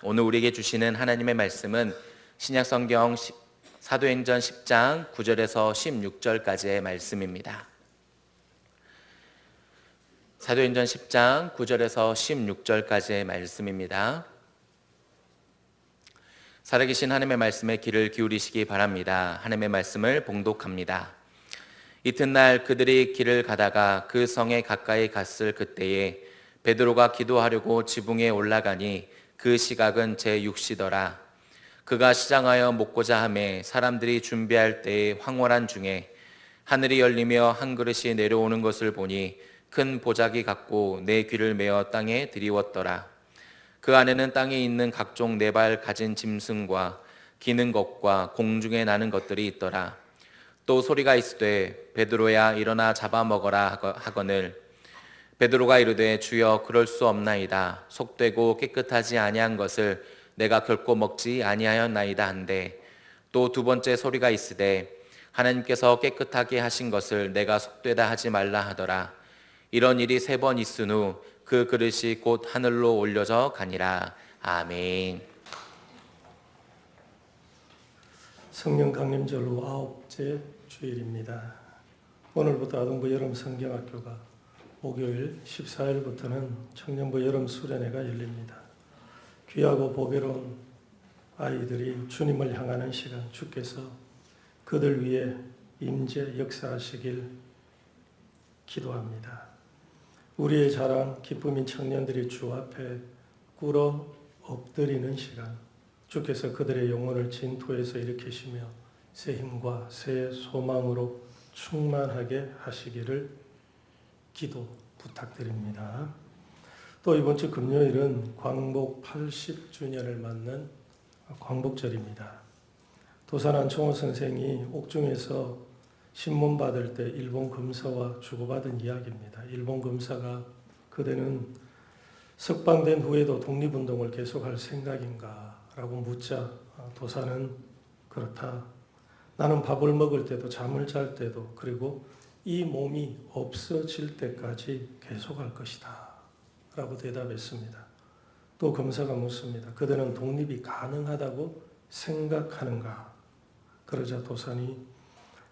오늘 우리에게 주시는 하나님의 말씀은 신약성경 사도행전 10장 9절에서 16절까지의 말씀입니다. 사도행전 10장 9절에서 16절까지의 말씀입니다. 살아계신 하나님의 말씀에 귀를 기울이시기 바랍니다. 하나님의 말씀을 봉독합니다. 이튿날 그들이 길을 가다가 그 성에 가까이 갔을 그때에 베드로가 기도하려고 지붕에 올라가니 그 시각은 제6시더라. 그가 시장하여 먹고자 하매 사람들이 준비할 때에 황홀한 중에 하늘이 열리며 한 그릇이 내려오는 것을 보니 큰 보자기 같고 내 귀를 메어 땅에 들이웠더라. 그 안에는 땅에 있는 각종 네 발 가진 짐승과 기는 것과 공중에 나는 것들이 있더라. 또 소리가 있으되 베드로야 일어나 잡아먹어라 하거늘 베드로가 이르되 주여 그럴 수 없나이다. 속되고 깨끗하지 아니한 것을 내가 결코 먹지 아니하였나이다 한데 또 두 번째 소리가 있으되 하나님께서 깨끗하게 하신 것을 내가 속되다 하지 말라 하더라. 이런 일이 3번 있은 후 그 그릇이 곧 하늘로 올려져 가니라. 아멘. 성령 강림절 후 9째 주일입니다. 오늘부터 아동부 여름 성경학교가 목요일 14일부터는 청년부 여름 수련회가 열립니다. 귀하고 보배로운 아이들이 주님을 향하는 시간, 주께서 그들 위해 임재 역사하시길 기도합니다. 우리의 자랑, 기쁨인 청년들이 주 앞에 꿇어 엎드리는 시간, 주께서 그들의 영혼을 진토에서 일으키시며 새 힘과 새 소망으로 충만하게 하시기를 기도 부탁드립니다. 또 이번 주 금요일은 광복 80주년을 맞는 광복절입니다. 도산 안총호 선생이 옥중에서 신문 받을 때 일본 검사와 주고받은 이야기입니다. 일본 검사가 그대는 석방된 후에도 독립운동을 계속할 생각인가? 라고 묻자 도사는 그렇다. 나는 밥을 먹을 때도 잠을 잘 때도 그리고 이 몸이 없어질 때까지 계속할 것이다. 라고 대답했습니다. 또 검사가 묻습니다. 그대는 독립이 가능하다고 생각하는가? 그러자 도산이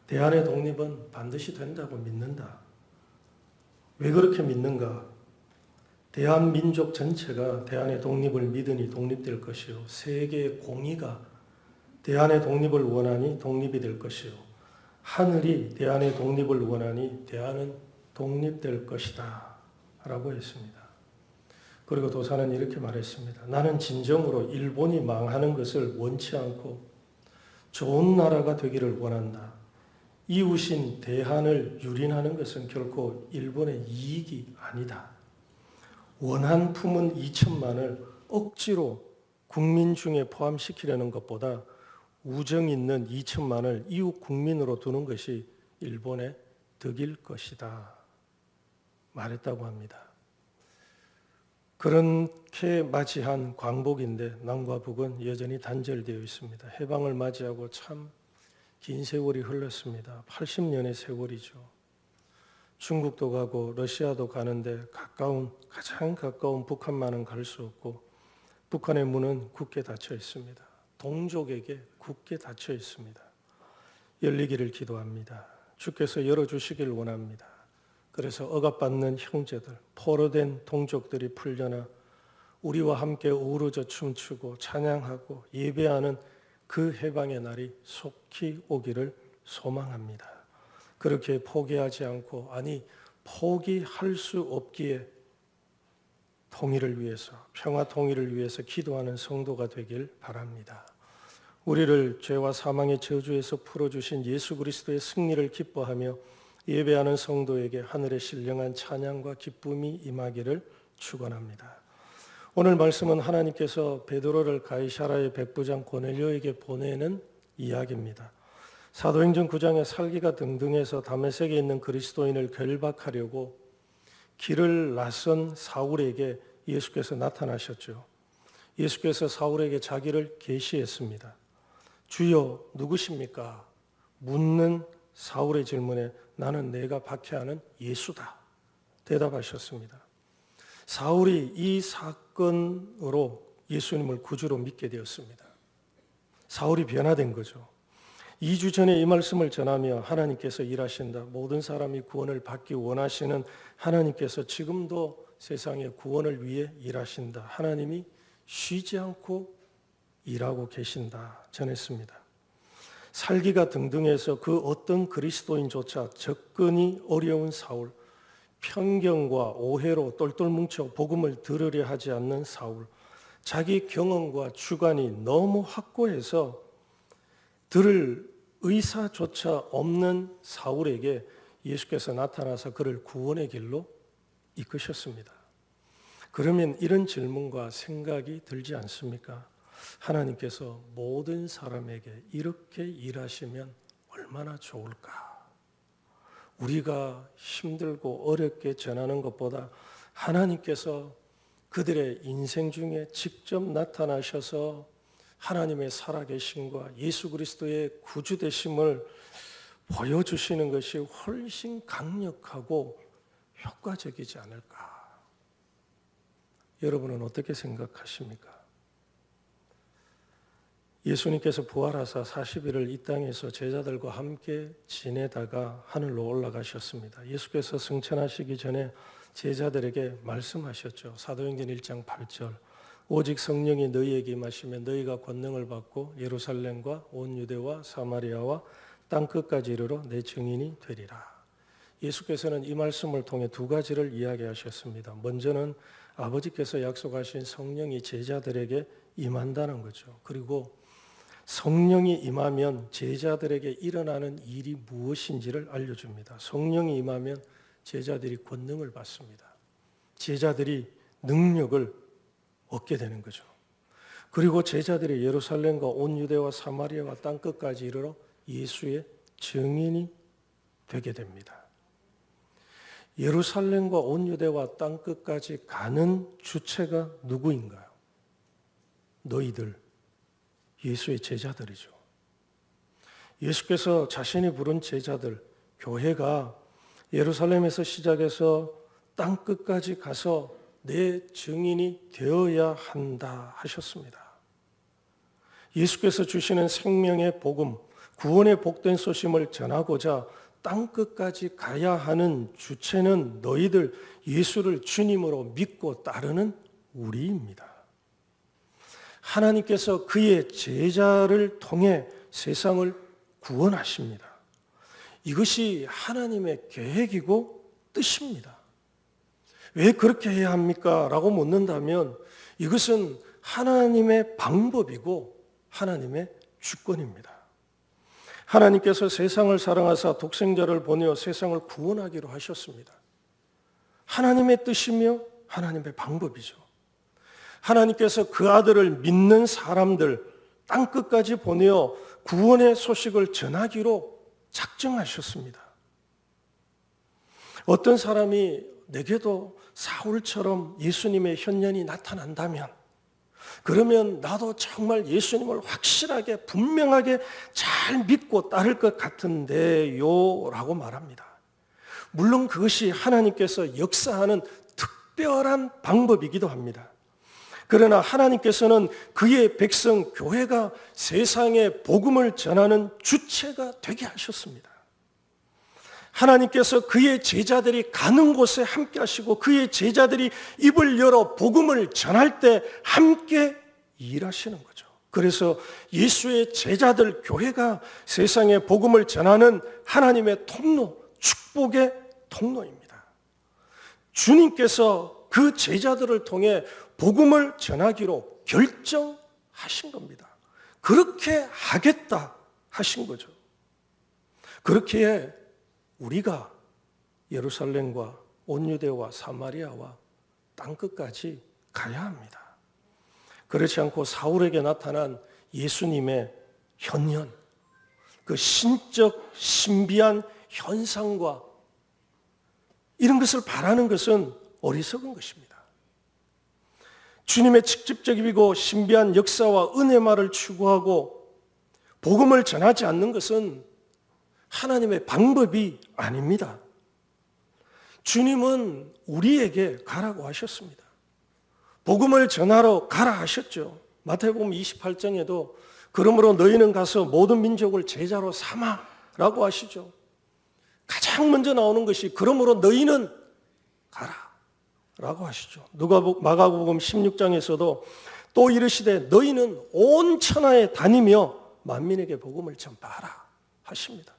대한의 독립은 반드시 된다고 믿는다. 왜 그렇게 믿는가? 대한민족 전체가 대한의 독립을 믿으니 독립될 것이요. 세계의 공의가 대한의 독립을 원하니 독립이 될 것이요. 하늘이 대한의 독립을 원하니 대한은 독립될 것이다. 라고 했습니다. 그리고 도사는 이렇게 말했습니다. 나는 진정으로 일본이 망하는 것을 원치 않고 좋은 나라가 되기를 원한다. 이웃인 대한을 유린하는 것은 결코 일본의 이익이 아니다. 원한 품은 2천만을 억지로 국민 중에 포함시키려는 것보다 우정 있는 2천만을 이웃 국민으로 두는 것이 일본의 덕일 것이다. 말했다고 합니다. 그렇게 맞이한 광복인데 남과 북은 여전히 단절되어 있습니다. 해방을 맞이하고 참 긴 세월이 흘렀습니다. 80년의 세월이죠. 중국도 가고 러시아도 가는데 가장 가까운 북한만은 갈 수 없고 북한의 문은 굳게 닫혀 있습니다. 동족에게 굳게 닫혀 있습니다. 열리기를 기도합니다. 주께서 열어주시길 원합니다. 그래서 억압받는 형제들, 포로된 동족들이 풀려나 우리와 함께 어우러져 춤추고 찬양하고 예배하는 그 해방의 날이 속히 오기를 소망합니다. 그렇게 포기하지 않고 포기할 수 없기에 통일을 위해서 평화 통일을 위해서 기도하는 성도가 되길 바랍니다. 우리를 죄와 사망의 저주에서 풀어주신 예수 그리스도의 승리를 기뻐하며 예배하는 성도에게 하늘의 신령한 찬양과 기쁨이 임하기를 축원합니다. 오늘 말씀은 하나님께서 베드로를 가이사라의 백부장 고넬료에게 보내는 이야기입니다. 사도행전 9장에 살기가 등등해서 다메섹에 있는 그리스도인을 결박하려고 길을 나선 사울에게 예수께서 나타나셨죠. 예수께서 사울에게 자기를 계시했습니다. 주여 누구십니까? 묻는 사울의 질문에 나는 내가 박해하는 예수다. 대답하셨습니다. 사울이 이 사건으로 예수님을 구주로 믿게 되었습니다. 사울이 변화된 거죠. 2주 전에 이 말씀을 전하며 하나님께서 일하신다. 모든 사람이 구원을 받기 원하시는 하나님께서 지금도 세상의 구원을 위해 일하신다. 하나님이 쉬지 않고 일하고 계신다. 전했습니다. 살기가 등등해서 그 어떤 그리스도인조차 접근이 어려운 사울, 편견과 오해로 똘똘 뭉쳐 복음을 들으려 하지 않는 사울, 자기 경험과 주관이 너무 확고해서 들을 의사조차 없는 사울에게 예수께서 나타나서 그를 구원의 길로 이끄셨습니다. 그러면 이런 질문과 생각이 들지 않습니까? 하나님께서 모든 사람에게 이렇게 일하시면 얼마나 좋을까? 우리가 힘들고 어렵게 전하는 것보다 하나님께서 그들의 인생 중에 직접 나타나셔서 하나님의 살아계심과 예수 그리스도의 구주되심을 보여주시는 것이 훨씬 강력하고 효과적이지 않을까? 여러분은 어떻게 생각하십니까? 예수님께서 부활하사 40일을 이 땅에서 제자들과 함께 지내다가 하늘로 올라가셨습니다. 예수께서 승천하시기 전에 제자들에게 말씀하셨죠. 사도행전 1장 8절 오직 성령이 너희에게 임하시면 너희가 권능을 받고 예루살렘과 온 유대와 사마리아와 땅끝까지 이르러 내 증인이 되리라. 예수께서는 이 말씀을 통해 두 가지를 이야기하셨습니다. 먼저는 아버지께서 약속하신 성령이 제자들에게 임한다는 거죠. 그리고 성령이 임하면 제자들에게 일어나는 일이 무엇인지를 알려줍니다. 성령이 임하면 제자들이 권능을 받습니다. 제자들이 능력을 얻게 되는 거죠. 그리고 제자들이 예루살렘과 온 유대와 사마리아와 땅끝까지 이르러 예수의 증인이 되게 됩니다. 예루살렘과 온 유대와 땅끝까지 가는 주체가 누구인가요? 너희들, 예수의 제자들이죠. 예수께서 자신이 부른 제자들, 교회가 예루살렘에서 시작해서 땅끝까지 가서 내 증인이 되어야 한다 하셨습니다. 예수께서 주시는 생명의 복음, 구원의 복된 소식을 전하고자 땅끝까지 가야 하는 주체는 너희들 예수를 주님으로 믿고 따르는 우리입니다. 하나님께서 그의 제자를 통해 세상을 구원하십니다. 이것이 하나님의 계획이고 뜻입니다. 왜 그렇게 해야 합니까? 라고 묻는다면 이것은 하나님의 방법이고 하나님의 주권입니다. 하나님께서 세상을 사랑하사 독생자를 보내어 세상을 구원하기로 하셨습니다. 하나님의 뜻이며 하나님의 방법이죠. 하나님께서 그 아들을 믿는 사람들 땅끝까지 보내어 구원의 소식을 전하기로 작정하셨습니다. 어떤 사람이 내게도 사울처럼 예수님의 현현이 나타난다면 그러면 나도 정말 예수님을 확실하게 분명하게 잘 믿고 따를 것 같은데요 라고 말합니다. 물론 그것이 하나님께서 역사하는 특별한 방법이기도 합니다. 그러나 하나님께서는 그의 백성 교회가 세상에 복음을 전하는 주체가 되게 하셨습니다. 하나님께서 그의 제자들이 가는 곳에 함께 하시고 그의 제자들이 입을 열어 복음을 전할 때 함께 일하시는 거죠. 그래서 예수의 제자들 교회가 세상에 복음을 전하는 하나님의 통로, 축복의 통로입니다. 주님께서 그 제자들을 통해 복음을 전하기로 결정하신 겁니다. 그렇게 하겠다 하신 거죠. 그렇기에 우리가 예루살렘과 온 유대와 사마리아와 땅끝까지 가야 합니다. 그렇지 않고 사울에게 나타난 예수님의 현현, 그 신적 신비한 현상과 이런 것을 바라는 것은 어리석은 것입니다. 주님의 직접적이고 신비한 역사와 은혜만을 추구하고 복음을 전하지 않는 것은 하나님의 방법이 아닙니다. 주님은 우리에게 가라고 하셨습니다. 복음을 전하러 가라 하셨죠. 마태복음 28장에도 그러므로 너희는 가서 모든 민족을 제자로 삼아라고 하시죠. 가장 먼저 나오는 것이 그러므로 너희는 가라라고 하시죠. 마가복음 16장에서도 또 이르시되 너희는 온 천하에 다니며 만민에게 복음을 전파하라 하십니다.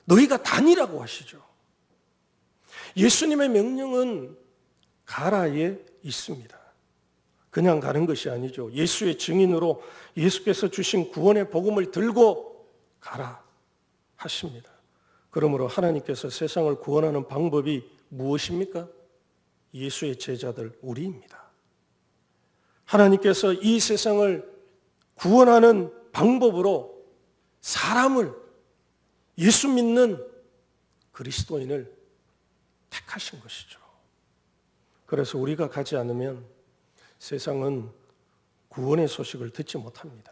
너희가 다니라고 하시죠. 예수님의 명령은 가라에 있습니다. 그냥 가는 것이 아니죠. 예수의 증인으로 예수께서 주신 구원의 복음을 들고 가라 하십니다. 그러므로 하나님께서 세상을 구원하는 방법이 무엇입니까? 예수의 제자들 우리입니다. 하나님께서 이 세상을 구원하는 방법으로 사람을, 예수 믿는 그리스도인을 택하신 것이죠. 그래서 우리가 가지 않으면 세상은 구원의 소식을 듣지 못합니다.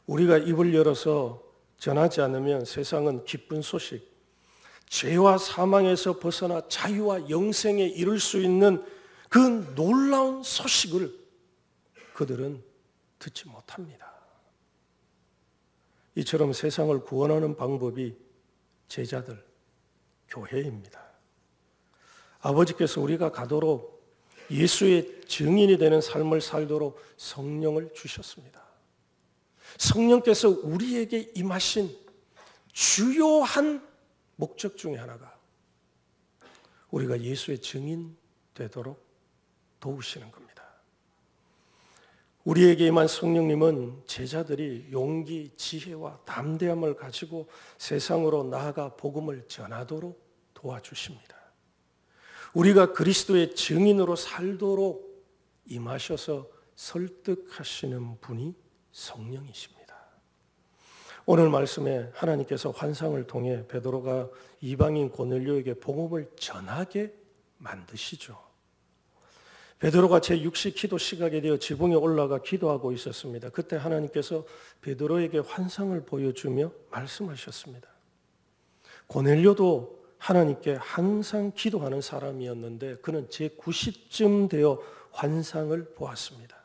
우리가 입을 열어서 전하지 않으면 세상은 기쁜 소식, 죄와 사망에서 벗어나 자유와 영생에 이를 수 있는 그 놀라운 소식을 그들은 듣지 못합니다. 이처럼 세상을 구원하는 방법이 제자들, 교회입니다. 아버지께서 우리가 가도록 예수의 증인이 되는 삶을 살도록 성령을 주셨습니다. 성령께서 우리에게 임하신 주요한 목적 중에 하나가 우리가 예수의 증인 되도록 도우시는 겁니다. 우리에게 임한 성령님은 제자들이 용기, 지혜와 담대함을 가지고 세상으로 나아가 복음을 전하도록 도와주십니다. 우리가 그리스도의 증인으로 살도록 임하셔서 설득하시는 분이 성령이십니다. 오늘 말씀에 하나님께서 환상을 통해 베드로가 이방인 고넬료에게 복음을 전하게 만드시죠. 베드로가 제6시 기도 시각에 되어 지붕에 올라가 기도하고 있었습니다. 그때 하나님께서 베드로에게 환상을 보여주며 말씀하셨습니다. 고넬료도 하나님께 항상 기도하는 사람이었는데 그는 제9시쯤 되어 환상을 보았습니다.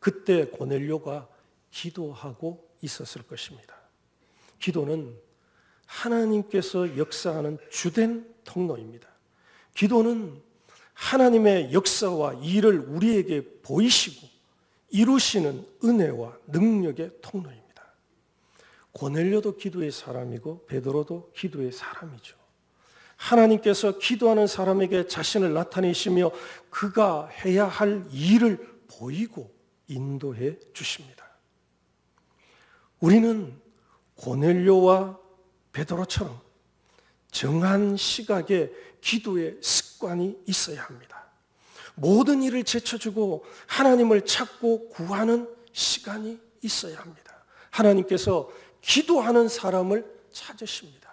그때 고넬료가 기도하고 있었을 것입니다. 기도는 하나님께서 역사하는 주된 통로입니다. 기도는 하나님의 역사와 일을 우리에게 보이시고 이루시는 은혜와 능력의 통로입니다. 고넬료도 기도의 사람이고 베드로도 기도의 사람이죠. 하나님께서 기도하는 사람에게 자신을 나타내시며 그가 해야 할 일을 보이고 인도해 주십니다. 우리는 고넬료와 베드로처럼 정한 시각에 기도의 습관이 있어야 합니다. 모든 일을 제쳐주고 하나님을 찾고 구하는 시간이 있어야 합니다. 하나님께서 기도하는 사람을 찾으십니다.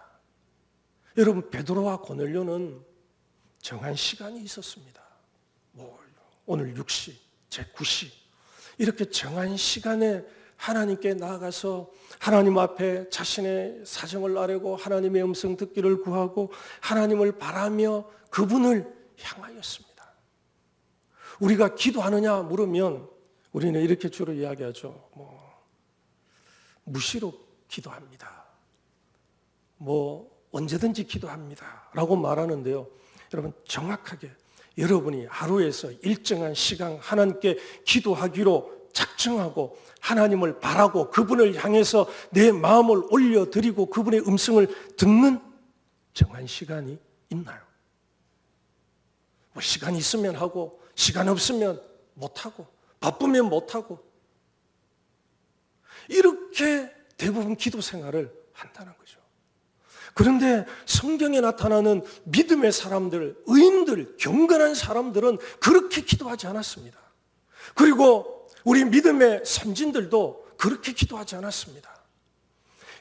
여러분, 베드로와 고넬료는 정한 시간이 있었습니다. 오늘 6시, 제9시 이렇게 정한 시간에 하나님께 나아가서 하나님 앞에 자신의 사정을 아뢰고 하나님의 음성 듣기를 구하고 하나님을 바라며 그분을 향하였습니다. 우리가 기도하느냐 물으면 우리는 이렇게 주로 이야기하죠. 무시로 기도합니다. 언제든지 기도합니다. 라고 말하는데요. 여러분, 정확하게 여러분이 하루에서 일정한 시간 하나님께 기도하기로 작정하고 하나님을 바라고 그분을 향해서 내 마음을 올려드리고 그분의 음성을 듣는 정한 시간이 있나요? 시간 있으면 하고 시간 없으면 못하고 바쁘면 못하고 이렇게 대부분 기도 생활을 한다는 거죠. 그런데 성경에 나타나는 믿음의 사람들, 의인들, 경건한 사람들은 그렇게 기도하지 않았습니다. 그리고 우리 믿음의 선진들도 그렇게 기도하지 않았습니다.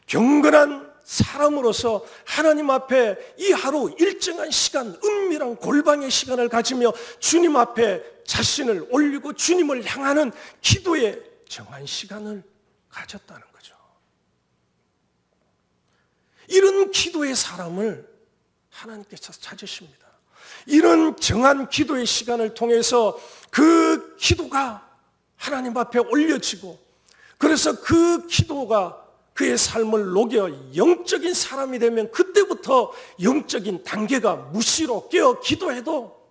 경건한 사람으로서 하나님 앞에 이 하루 일정한 시간, 은밀한 골방의 시간을 가지며 주님 앞에 자신을 올리고 주님을 향하는 기도의 정한 시간을 가졌다는 거죠. 이런 기도의 사람을 하나님께서 찾으십니다. 이런 정한 기도의 시간을 통해서 그 기도가 하나님 앞에 올려지고, 그래서 그 기도가 그의 삶을 녹여 영적인 사람이 되면 그때부터 영적인 단계가 무시로 깨어 기도해도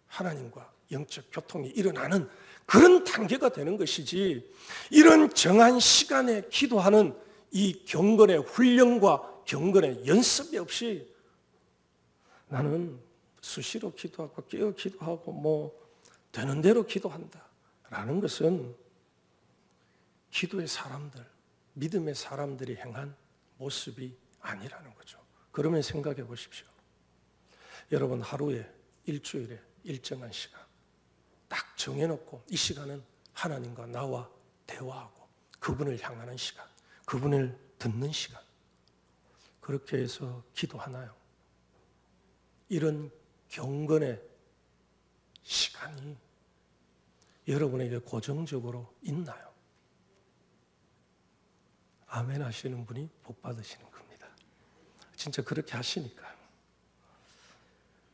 하나님과 영적 교통이 일어나는 그런 단계가 되는 것이지, 이런 정한 시간에 기도하는 이 경건의 훈련과 경건의 연습이 없이 나는 수시로 기도하고 깨어 기도하고 뭐 되는 대로 기도한다라는 것은 기도의 사람들, 믿음의 사람들이 행한 모습이 아니라는 거죠. 그러면 생각해 보십시오. 여러분, 하루에, 일주일에 일정한 시간 딱 정해놓고 이 시간은 하나님과 나와 대화하고 그분을 향하는 시간, 그분을 듣는 시간, 그렇게 해서 기도하나요? 이런 경건의 시간이 여러분에게 고정적으로 있나요? 아멘 하시는 분이 복 받으시는 겁니다. 진짜 그렇게 하시니까요.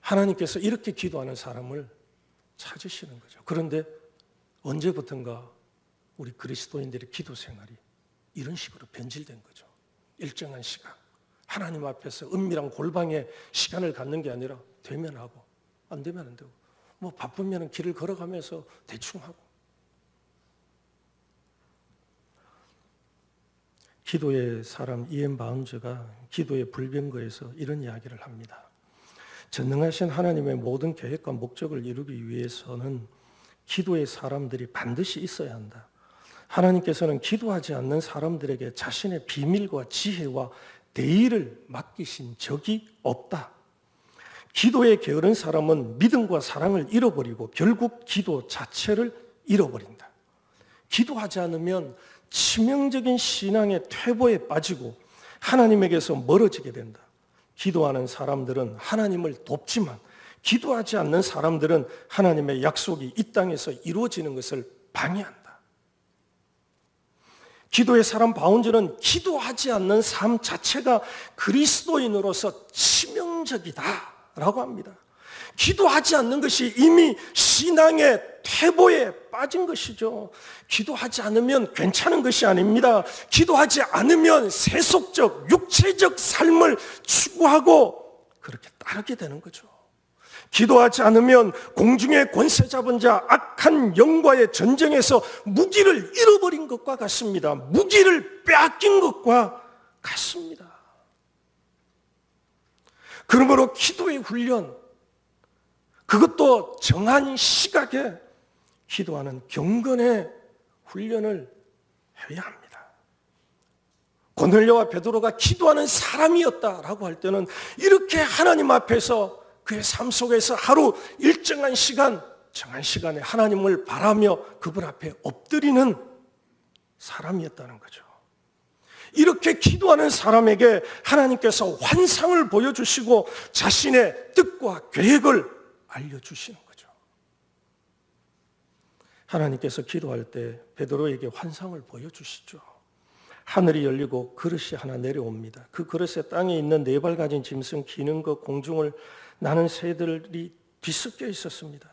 하나님께서 이렇게 기도하는 사람을 찾으시는 거죠. 그런데 언제부턴가 우리 그리스도인들의 기도 생활이 이런 식으로 변질된 거죠. 일정한 시간, 하나님 앞에서 은밀한 골방에 시간을 갖는 게 아니라 되면 하고 안 되면 안 되고, 뭐 바쁘면 길을 걸어가면서 대충 하고. 기도의 사람 이엔 바운즈가 기도의 불변거에서 이런 이야기를 합니다. 전능하신 하나님의 모든 계획과 목적을 이루기 위해서는 기도의 사람들이 반드시 있어야 한다. 하나님께서는 기도하지 않는 사람들에게 자신의 비밀과 지혜와 대의를 맡기신 적이 없다. 기도에 게으른 사람은 믿음과 사랑을 잃어버리고 결국 기도 자체를 잃어버린다. 기도하지 않으면 치명적인 신앙의 퇴보에 빠지고 하나님에게서 멀어지게 된다. 기도하는 사람들은 하나님을 돕지만 기도하지 않는 사람들은 하나님의 약속이 이 땅에서 이루어지는 것을 방해한다. 기도의 사람 바운즈는 기도하지 않는 삶 자체가 그리스도인으로서 치명적이다라고 합니다. 기도하지 않는 것이 이미 신앙의 퇴보에 빠진 것이죠. 기도하지 않으면 괜찮은 것이 아닙니다. 기도하지 않으면 세속적, 육체적 삶을 추구하고 그렇게 따르게 되는 거죠. 기도하지 않으면 공중의 권세 잡은 자 악한 영과의 전쟁에서 무기를 잃어버린 것과 같습니다. 무기를 빼앗긴 것과 같습니다. 그러므로 기도의 훈련, 그것도 정한 시각에 기도하는 경건의 훈련을 해야 합니다. 고넬료와 베드로가 기도하는 사람이었다라고 할 때는 이렇게 하나님 앞에서 그의 삶 속에서 하루 일정한 시간, 정한 시간에 하나님을 바라며 그분 앞에 엎드리는 사람이었다는 거죠. 이렇게 기도하는 사람에게 하나님께서 환상을 보여주시고 자신의 뜻과 계획을 알려주시는 거죠. 하나님께서 기도할 때 베드로에게 환상을 보여주시죠. 하늘이 열리고 그릇이 하나 내려옵니다. 그 그릇에 땅에 있는 네 발 가진 짐승 기는 것, 공중을 나는 새들이 뒤섞여 있었습니다.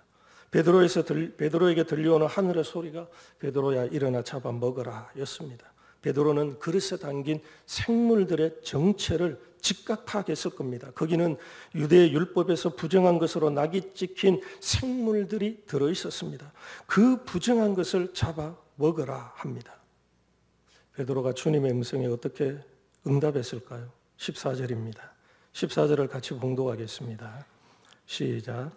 베드로에게 들려오는 하늘의 소리가 베드로야 일어나 잡아 먹어라 였습니다. 베드로는 그릇에 담긴 생물들의 정체를 즉각 파악했을 겁니다. 거기는 유대의 율법에서 부정한 것으로 낙이 찍힌 생물들이 들어있었습니다. 그 부정한 것을 잡아 먹으라 합니다. 베드로가 주님의 음성에 어떻게 응답했을까요? 14절입니다. 14절을 같이 봉독하겠습니다. 시작.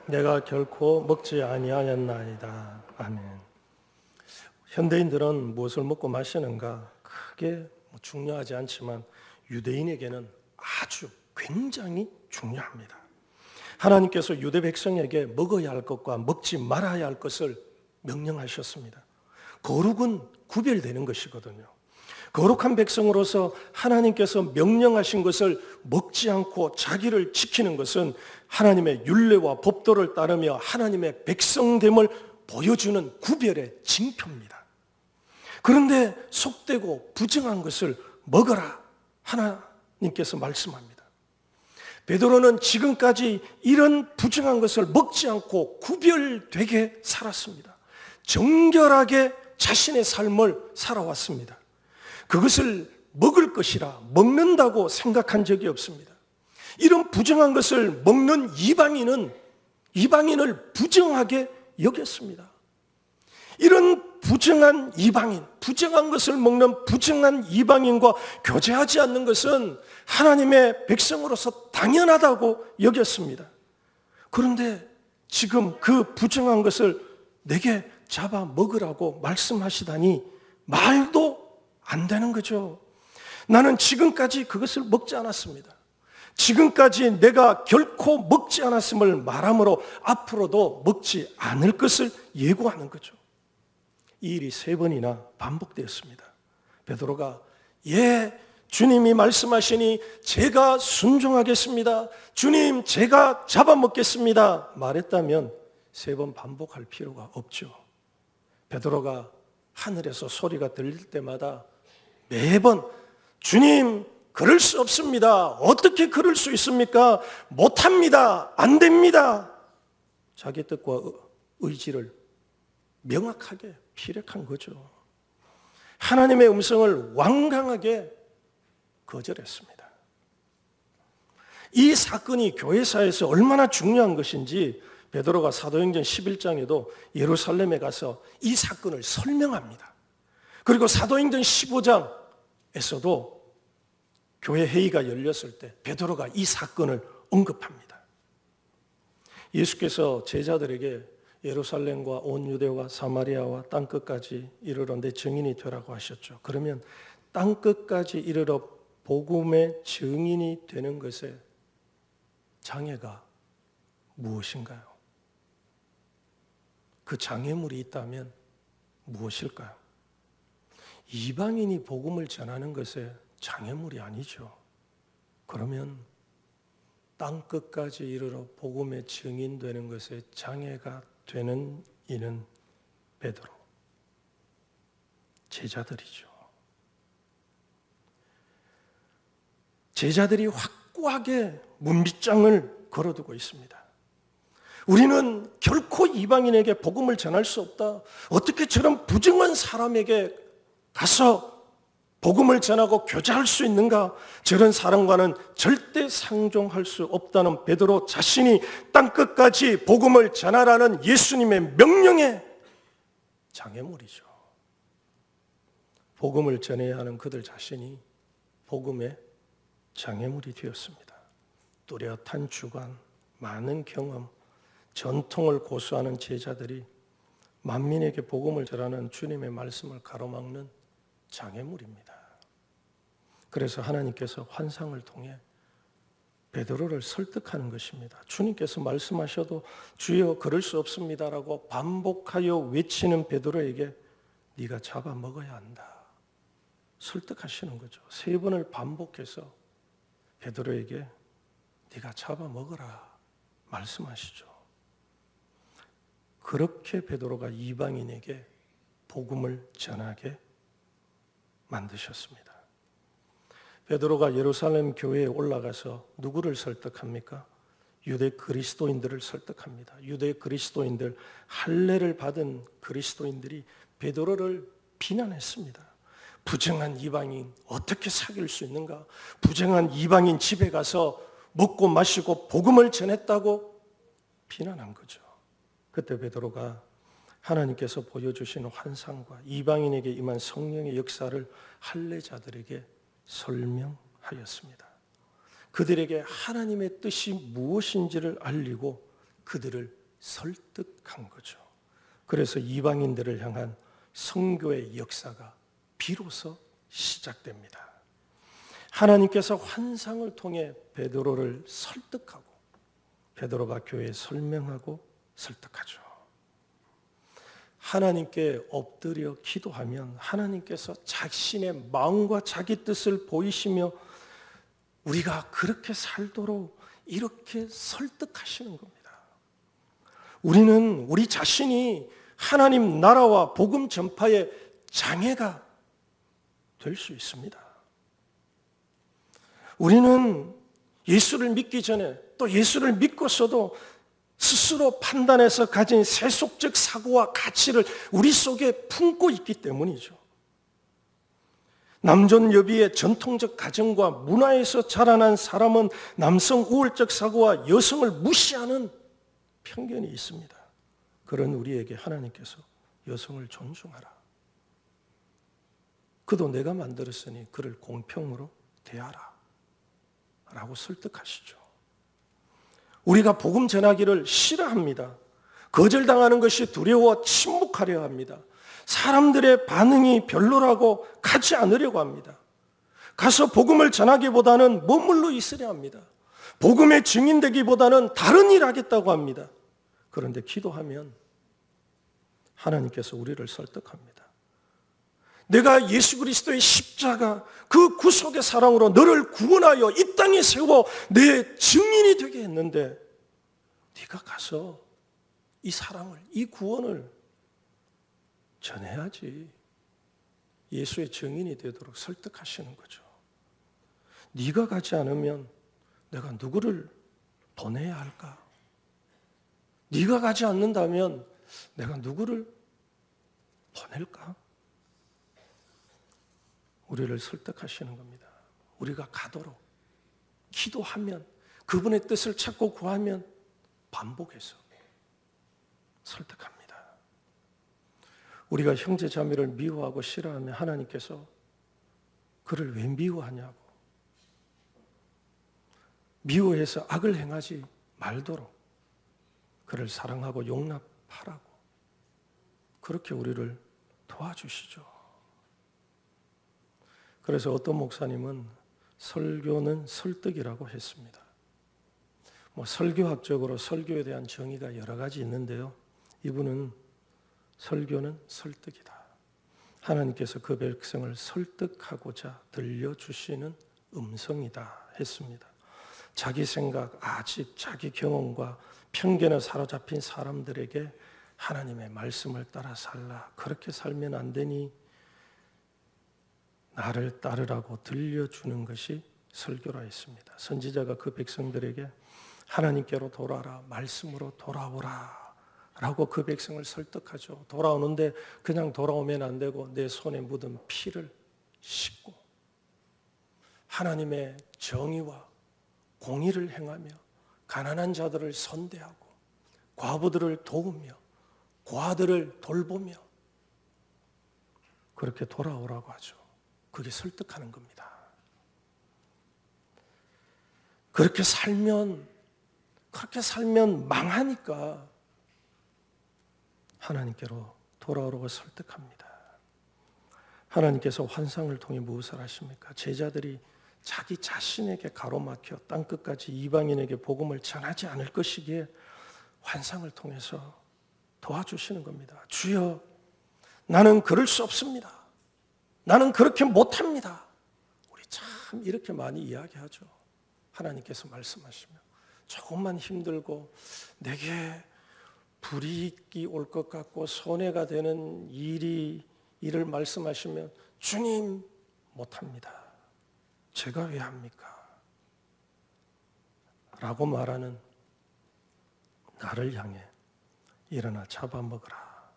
내가 결코 먹지 아니하였나이다. 아멘. 현대인들은 무엇을 먹고 마시는가 크게 중요하지 않지만 유대인에게는 아주 굉장히 중요합니다. 하나님께서 유대 백성에게 먹어야 할 것과 먹지 말아야 할 것을 명령하셨습니다. 거룩은 구별되는 것이거든요. 거룩한 백성으로서 하나님께서 명령하신 것을 먹지 않고 자기를 지키는 것은 하나님의 율례와 법도를 따르며 하나님의 백성됨을 보여주는 구별의 징표입니다. 그런데 속되고 부정한 것을 먹어라 하나님께서 말씀합니다. 베드로는 지금까지 이런 부정한 것을 먹지 않고 구별되게 살았습니다. 정결하게 자신의 삶을 살아왔습니다. 그것을 먹을 것이라 먹는다고 생각한 적이 없습니다. 이런 부정한 것을 먹는 이방인을 부정하게 여겼습니다. 이런 부정한 이방인, 부정한 것을 먹는 부정한 이방인과 교제하지 않는 것은 하나님의 백성으로서 당연하다고 여겼습니다. 그런데 지금 그 부정한 것을 내게 잡아 먹으라고 말씀하시다니 말도 안 되는 거죠. 나는 지금까지 그것을 먹지 않았습니다. 지금까지 내가 결코 먹지 않았음을 말함으로 앞으로도 먹지 않을 것을 예고하는 거죠. 이 일이 3번이나 반복되었습니다. 베드로가 주님이 말씀하시니 제가 순종하겠습니다. 주님, 제가 잡아먹겠습니다. 말했다면 3번 반복할 필요가 없죠. 베드로가 하늘에서 소리가 들릴 때마다 매번 주님, 그럴 수 없습니다. 어떻게 그럴 수 있습니까? 못합니다. 안 됩니다. 자기 뜻과 의지를 명확하게 피력한 거죠. 하나님의 음성을 완강하게 거절했습니다. 이 사건이 교회사에서 얼마나 중요한 것인지 베드로가 사도행전 11장에도 예루살렘에 가서 이 사건을 설명합니다. 그리고 사도행전 15장에서도 교회 회의가 열렸을 때 베드로가 이 사건을 언급합니다. 예수께서 제자들에게 예루살렘과 온 유대와 사마리아와 땅끝까지 이르러 내 증인이 되라고 하셨죠. 그러면 땅끝까지 이르러 복음의 증인이 되는 것에 장애가 무엇인가요? 그 장애물이 있다면 무엇일까요? 이방인이 복음을 전하는 것에 장애물이 아니죠. 그러면 땅끝까지 이르러 복음의 증인되는 것에 장애가 되는 이는 베드로, 제자들이죠. 제자들이 확고하게 문빗장을 걸어두고 있습니다. 우리는 결코 이방인에게 복음을 전할 수 없다. 어떻게 저런 부정한 사람에게 가서 복음을 전하고 교제할 수 있는가? 저런 사람과는 절대 상종할 수 없다는 베드로 자신이 땅끝까지 복음을 전하라는 예수님의 명령에 장애물이죠. 복음을 전해야 하는 그들 자신이 복음의 장애물이 되었습니다. 뚜렷한 주관, 많은 경험, 전통을 고수하는 제자들이 만민에게 복음을 전하는 주님의 말씀을 가로막는 장애물입니다. 그래서 하나님께서 환상을 통해 베드로를 설득하는 것입니다. 주님께서 말씀하셔도 주여 그럴 수 없습니다라고 반복하여 외치는 베드로에게 네가 잡아먹어야 한다. 설득하시는 거죠. 3번을 반복해서 베드로에게 네가 잡아먹어라 말씀하시죠. 그렇게 베드로가 이방인에게 복음을 전하게 만드셨습니다. 베드로가 예루살렘 교회에 올라가서 누구를 설득합니까? 유대 그리스도인들을 설득합니다. 유대 그리스도인들, 할례를 받은 그리스도인들이 베드로를 비난했습니다. 부정한 이방인 어떻게 사귈 수 있는가? 부정한 이방인 집에 가서 먹고 마시고 복음을 전했다고 비난한 거죠. 그때 베드로가 하나님께서 보여주신 환상과 이방인에게 임한 성령의 역사를 할례자들에게 설명하였습니다. 그들에게 하나님의 뜻이 무엇인지를 알리고 그들을 설득한 거죠. 그래서 이방인들을 향한 선교의 역사가 비로소 시작됩니다. 하나님께서 환상을 통해 베드로를 설득하고 베드로가 교회에 설명하고 설득하죠. 하나님께 엎드려 기도하면 하나님께서 자신의 마음과 자기 뜻을 보이시며 우리가 그렇게 살도록 이렇게 설득하시는 겁니다. 우리는 우리 자신이 하나님 나라와 복음 전파에 장애가 될 수 있습니다. 우리는 예수를 믿기 전에 또 예수를 믿고서도 스스로 판단해서 가진 세속적 사고와 가치를 우리 속에 품고 있기 때문이죠. 남존 여비의 전통적 가정과 문화에서 자라난 사람은 남성 우월적 사고와 여성을 무시하는 편견이 있습니다. 그런 우리에게 하나님께서 여성을 존중하라. 그도 내가 만들었으니 그를 공평으로 대하라. 라고 설득하시죠. 우리가 복음 전하기를 싫어합니다. 거절당하는 것이 두려워 침묵하려 합니다. 사람들의 반응이 별로라고 가지 않으려고 합니다. 가서 복음을 전하기보다는 머물러 있으려 합니다. 복음의 증인되기보다는 다른 일 하겠다고 합니다. 그런데 기도하면 하나님께서 우리를 설득합니다. 내가 예수 그리스도의 십자가 그 구속의 사랑으로 너를 구원하여 이 땅에 세워 내 증인이 되게 했는데 네가 가서 이 사랑을, 이 구원을 전해야지. 예수의 증인이 되도록 설득하시는 거죠. 네가 가지 않으면 내가 누구를 보내야 할까? 네가 가지 않는다면 내가 누구를 보낼까? 우리를 설득하시는 겁니다. 우리가 가도록 기도하면, 그분의 뜻을 찾고 구하면 반복해서 설득합니다. 우리가 형제 자매를 미워하고 싫어하면 하나님께서 그를 왜 미워하냐고, 미워해서 악을 행하지 말도록 그를 사랑하고 용납하라고 그렇게 우리를 도와주시죠. 그래서 어떤 목사님은 설교는 설득이라고 했습니다. 설교학적으로 설교에 대한 정의가 여러 가지 있는데요. 이분은 설교는 설득이다. 하나님께서 그 백성을 설득하고자 들려주시는 음성이다 했습니다. 자기 생각, 아직 자기 경험과 편견에 사로잡힌 사람들에게 하나님의 말씀을 따라 살라. 그렇게 살면 안 되니 나를 따르라고 들려주는 것이 설교라 했습니다. 선지자가 그 백성들에게 하나님께로 돌아라, 말씀으로 돌아오라 라고 그 백성을 설득하죠. 돌아오는데 그냥 돌아오면 안 되고 내 손에 묻은 피를 씻고 하나님의 정의와 공의를 행하며 가난한 자들을 선대하고 과부들을 도우며 고아들을 돌보며 그렇게 돌아오라고 하죠. 그게 설득하는 겁니다. 그렇게 살면 망하니까 하나님께로 돌아오라고 설득합니다. 하나님께서 환상을 통해 무엇을 하십니까? 제자들이 자기 자신에게 가로막혀 땅끝까지 이방인에게 복음을 전하지 않을 것이기에 환상을 통해서 도와주시는 겁니다. 주여, 나는 그럴 수 없습니다. 나는 그렇게 못합니다. 우리 참 이렇게 많이 이야기하죠. 하나님께서 말씀하시면 조금만 힘들고 내게 불이익이 올 것 같고 손해가 되는 일을 말씀하시면 주님 못합니다. 제가 왜 합니까? 라고 말하는 나를 향해 일어나 잡아먹으라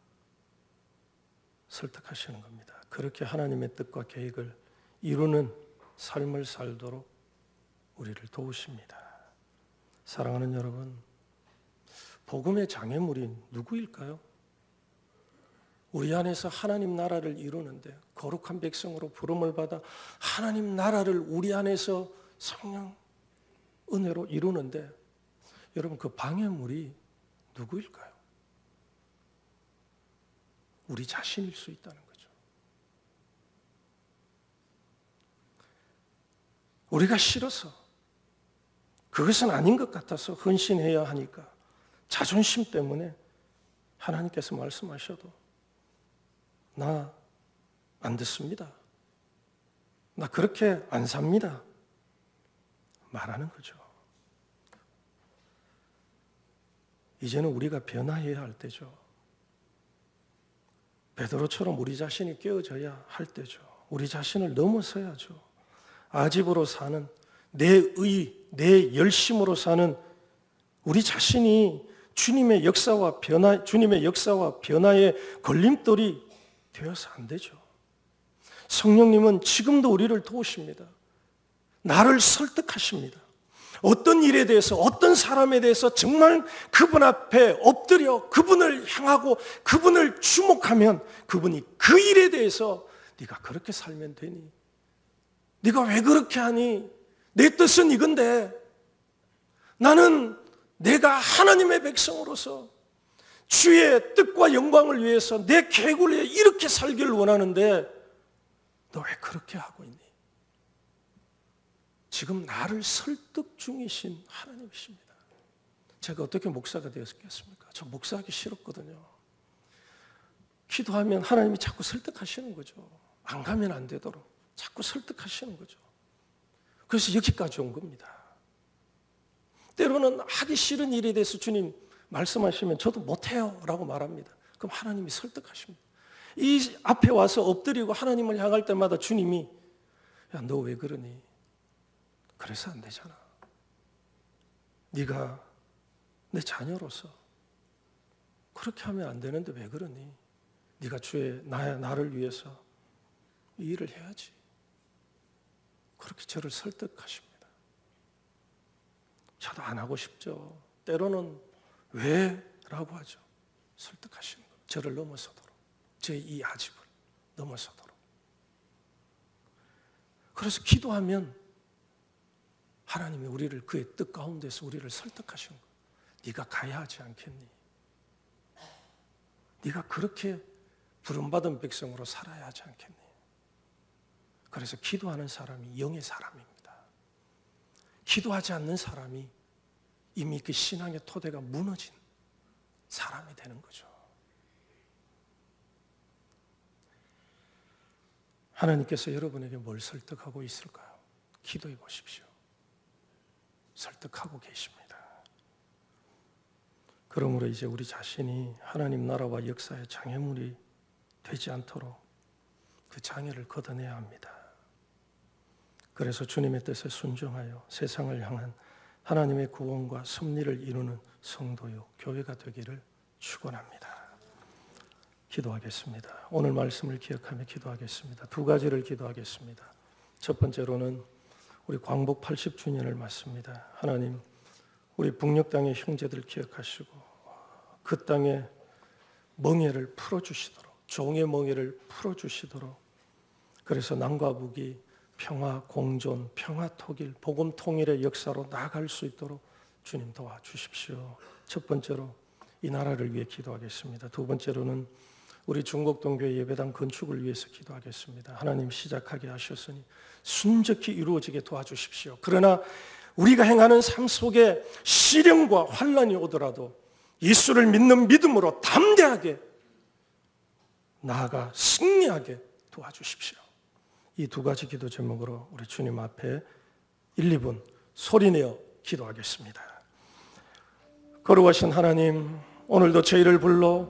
설득하시는 겁니다. 그렇게 하나님의 뜻과 계획을 이루는 삶을 살도록 우리를 도우십니다. 사랑하는 여러분, 복음의 장애물이 누구일까요? 우리 안에서 하나님 나라를 이루는데 거룩한 백성으로 부름을 받아 하나님 나라를 우리 안에서 성령 은혜로 이루는데 여러분, 그 방해물이 누구일까요? 우리 자신일 수 있다는 거죠. 우리가 싫어서, 그것은 아닌 것 같아서 헌신해야 하니까 자존심 때문에 하나님께서 말씀하셔도 나 안 듣습니다. 나 그렇게 안 삽니다. 말하는 거죠. 이제는 우리가 변화해야 할 때죠. 베드로처럼 우리 자신이 깨어져야 할 때죠. 우리 자신을 넘어서야죠. 아집으로 사는 내 의, 내 열심으로 사는 우리 자신이 주님의 역사와 변화의 걸림돌이 되어서 안 되죠. 성령님은 지금도 우리를 도우십니다. 나를 설득하십니다. 어떤 일에 대해서, 어떤 사람에 대해서 정말 그분 앞에 엎드려 그분을 향하고 그분을 주목하면 그분이 그 일에 대해서 네가 그렇게 살면 되니? 네가 왜 그렇게 하니? 내 뜻은 이건데 나는 내가 하나님의 백성으로서 주의 뜻과 영광을 위해서 내 계획을 위해 이렇게 살기를 원하는데 너 왜 그렇게 하고 있니? 지금 나를 설득 중이신 하나님이십니다. 제가 어떻게 목사가 되었겠습니까? 저 목사하기 싫었거든요. 기도하면 하나님이 자꾸 설득하시는 거죠. 안 가면 안 되도록 자꾸 설득하시는 거죠. 그래서 여기까지 온 겁니다. 때로는 하기 싫은 일에 대해서 주님 말씀하시면 저도 못해요 라고 말합니다. 그럼 하나님이 설득하십니다. 이 앞에 와서 엎드리고 하나님을 향할 때마다 주님이 야, 너 왜 그러니? 그래서 안 되잖아. 네가 내 자녀로서 그렇게 하면 안 되는데 왜 그러니? 네가 나를 위해서 이 일을 해야지. 그렇게 저를 설득하십니다. 저도 안 하고 싶죠. 때로는 왜? 라고 하죠. 설득하시는 거예요. 저를 넘어서도록. 제 이 아집을 넘어서도록. 그래서 기도하면 하나님이 우리를 그의 뜻 가운데서 우리를 설득하시는 거예요. 네가 가야 하지 않겠니? 네가 그렇게 부름받은 백성으로 살아야 하지 않겠니? 그래서 기도하는 사람이 영의 사람입니다. 기도하지 않는 사람이 이미 그 신앙의 토대가 무너진 사람이 되는 거죠. 하나님께서 여러분에게 뭘 설득하고 있을까요? 기도해 보십시오. 설득하고 계십니다. 그러므로 이제 우리 자신이 하나님 나라와 역사의 장애물이 되지 않도록 그 장애를 걷어내야 합니다. 그래서 주님의 뜻에 순종하여 세상을 향한 하나님의 구원과 섭리를 이루는 성도요 교회가 되기를 축원합니다. 기도하겠습니다. 오늘 말씀을 기억하며 기도하겠습니다. 두 가지를 기도하겠습니다. 첫 번째로는 우리 광복 80주년을 맞습니다. 하나님, 우리 북녘 땅의 형제들 기억하시고 그 땅의 멍에를 풀어주시도록, 종의 멍에를 풀어주시도록, 그래서 남과 북이 평화 공존, 평화 통일, 복음 통일의 역사로 나아갈 수 있도록 주님 도와주십시오. 첫 번째로 이 나라를 위해 기도하겠습니다. 두 번째로는 우리 중곡동교회 예배당 건축을 위해서 기도하겠습니다. 하나님 시작하게 하셨으니 순적히 이루어지게 도와주십시오. 그러나 우리가 행하는 삶 속에 시련과 환난이 오더라도 예수를 믿는 믿음으로 담대하게 나아가 승리하게 도와주십시오. 이 두 가지 기도 제목으로 우리 주님 앞에 1, 2분 소리내어 기도하겠습니다. 거룩하신 하나님, 오늘도 저희를 불러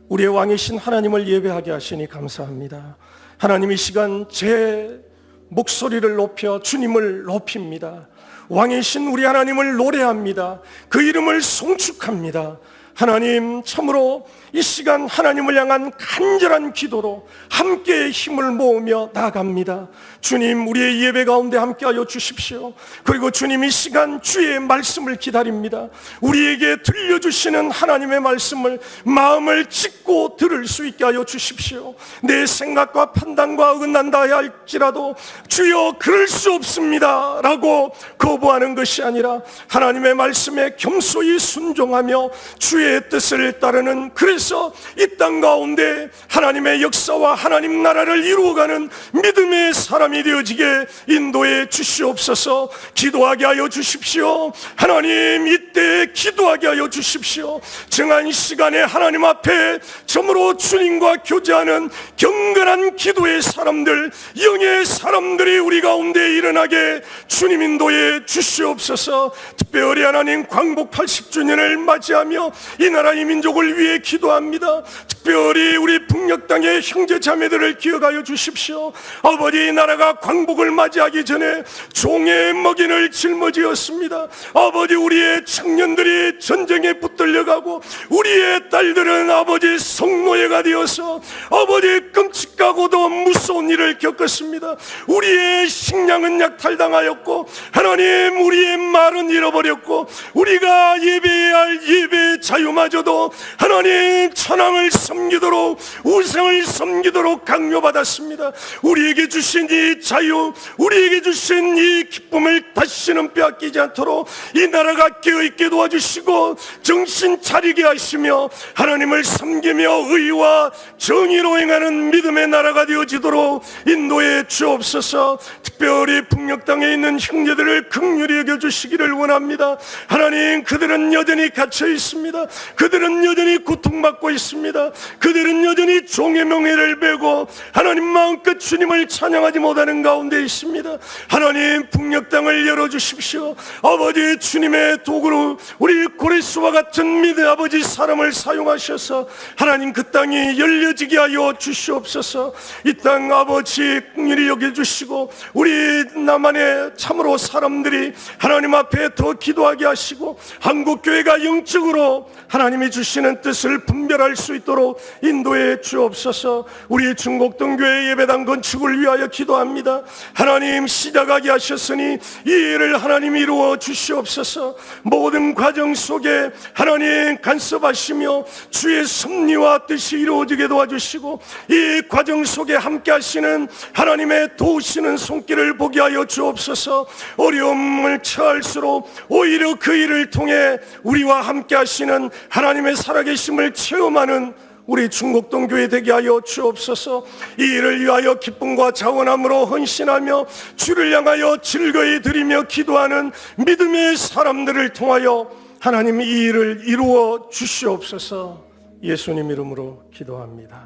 우리의 왕이신 하나님을 예배하게 하시니 감사합니다. 하나님, 이 시간 제 목소리를 높여 주님을 높입니다. 왕이신 우리 하나님을 노래합니다. 그 이름을 송축합니다. 하나님, 참으로 이 시간 하나님을 향한 간절한 기도로 함께 힘을 모으며 나아갑니다. 주님, 우리의 예배 가운데 함께하여 주십시오. 그리고 주님, 이 시간 주의 말씀을 기다립니다. 우리에게 들려주시는 하나님의 말씀을 마음을 찢고 들을 수 있게 하여 주십시오. 내 생각과 판단과 어긋난다 할지라도 주여 그럴 수 없습니다 라고 거부하는 것이 아니라 하나님의 말씀에 겸손히 순종하며 주의 뜻을 따르는, 그래서 이 땅 가운데 하나님의 역사와 하나님 나라를 이루어가는 믿음의 사람이 되어지게 인도해 주시옵소서. 기도하게 하여 주십시오. 하나님, 이때 기도하게 하여 주십시오. 정한 시간에 하나님 앞에 점으로 주님과 교제하는 경건한 기도의 사람들, 영의 사람들이 우리 가운데 일어나게 주님 인도해 주시옵소서. 특별히 하나님, 광복 80주년을 맞이하며 이 나라 이 민족을 위해 기도합니다. 특별히 우리 북녘 땅의 형제 자매들을 기억하여 주십시오. 아버지, 이 나라가 광복을 맞이하기 전에 종의 먹인을 짊어지었습니다. 아버지, 우리의 청년들이 전쟁에 붙들려가고 우리의 딸들은 아버지 성노예가 되어서 아버지 끔찍하고도 무서운 일을 겪었습니다. 우리의 식량은 약탈당하였고 하나님, 우리의 말은 잃어버렸고 우리가 예배해야 할 예배의 자유마저도 하나님 천황을 섬기도록, 우상을 섬기도록 강요받았습니다. 우리에게 주신 이 자유, 우리에게 주신 이 기쁨을 다시는 빼앗기지 않도록 이 나라가 깨어있게 도와주시고 정신 차리게 하시며 하나님을 섬기며 의와 정의로 행하는 믿음의 나라가 되어지도록 인도해 주옵소서. 특별히 북녘 땅에 있는 형제들을 긍휼히 여겨주시기를 원합니다. 하나님, 그들은 여전히 갇혀 있습니다. 그들은 여전히 고통받고 있습니다. 그들은 여전히 종의 명예를 베고 하나님 마음껏 주님을 찬양하지 못하는 가운데 있습니다. 하나님, 북녘 땅을 열어주십시오. 아버지, 주님의 도구로 우리 고레스와 같은 믿음 아버지 사람을 사용하셔서 하나님 그 땅이 열려지게 하여 주시옵소서. 이 땅 아버지 긍휼히 여겨주시고 우리 남한의 참으로 사람들이 하나님 앞에 더 기도하게 하시고 한국교회가 영적으로 하나님이 주시는 뜻을 분별할 수 있도록 인도해 주옵소서. 우리 중곡동교회 예배당 건축을 위하여 기도합니다. 하나님, 시작하게 하셨으니 이 일을 하나님 이루어 주시옵소서. 모든 과정 속에 하나님 간섭하시며 주의 섭리와 뜻이 이루어지게 도와주시고 이 과정 속에 함께 하시는 하나님의 도우시는 손길을 보게 하여 주옵소서. 어려움을 처할수록 오히려 그 일을 통해 우리와 함께 하시는 하나님의 살아계심을 체험하는 우리 중곡동 교회 되게 하여 주옵소서. 이 일을 위하여 기쁨과 자원함으로 헌신하며 주를 향하여 즐거이 드리며 기도하는 믿음의 사람들을 통하여 하나님 이 일을 이루어 주시옵소서. 예수님 이름으로 기도합니다.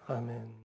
아멘.